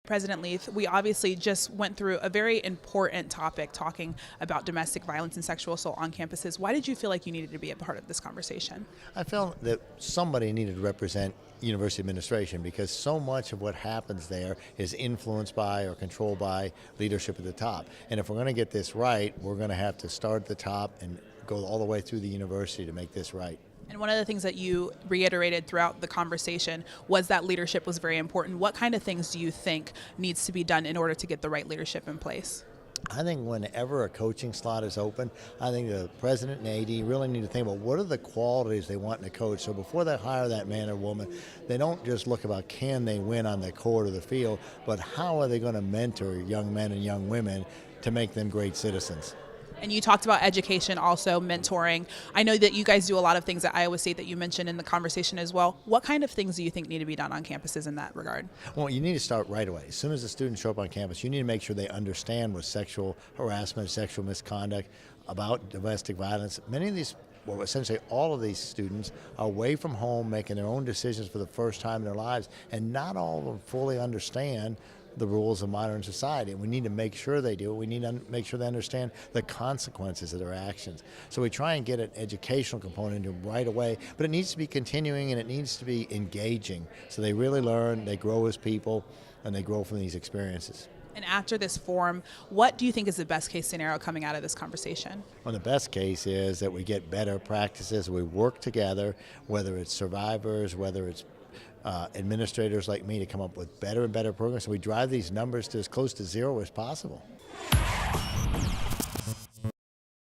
President Leath, we obviously just went through a very important topic talking about domestic violence and sexual assault on campuses. Why did you feel like you needed to be a part of this conversation? I felt that somebody needed to represent university administration because so much of what happens there is influenced by or controlled by leadership at the top. And if we're going to get this right, we're going to have to start at the top and go all the way through the university to make this right. And one of the things that you reiterated throughout the conversation was that leadership was very important. What kind of things do you think needs to be done in order to get the right leadership in place? I think whenever a coaching slot is open, I think the president and AD really need to think about what are the qualities they want in a coach. So before they hire that man or woman, they don't just look about can they win on the court or the field, but how are they going to mentor young men and young women to make them great citizens. And you talked about education, also mentoring. I know that you guys do a lot of things at Iowa State that you mentioned in the conversation as well. What kind of things do you think need to be done on campuses in that regard? Well, you need to start right away. As soon as the students show up on campus, you need to make sure they understand what sexual harassment, sexual misconduct, about domestic violence. Many of these, well, essentially all of these students are away from home making their own decisions for the first time in their lives, and not all of them fully understand the rules of modern society. We need to make sure they do. We need to make sure they understand the consequences of their actions. So we try and get an educational component into them right away, but it needs to be continuing and it needs to be engaging. So they really learn, they grow as people, and they grow from these experiences. And after this forum, what do you think is the best case scenario coming out of this conversation? Well, the best case is that we get better practices, we work together, whether it's survivors, whether it's administrators like me, to come up with better and better programs, so we drive these numbers to as close to zero as possible.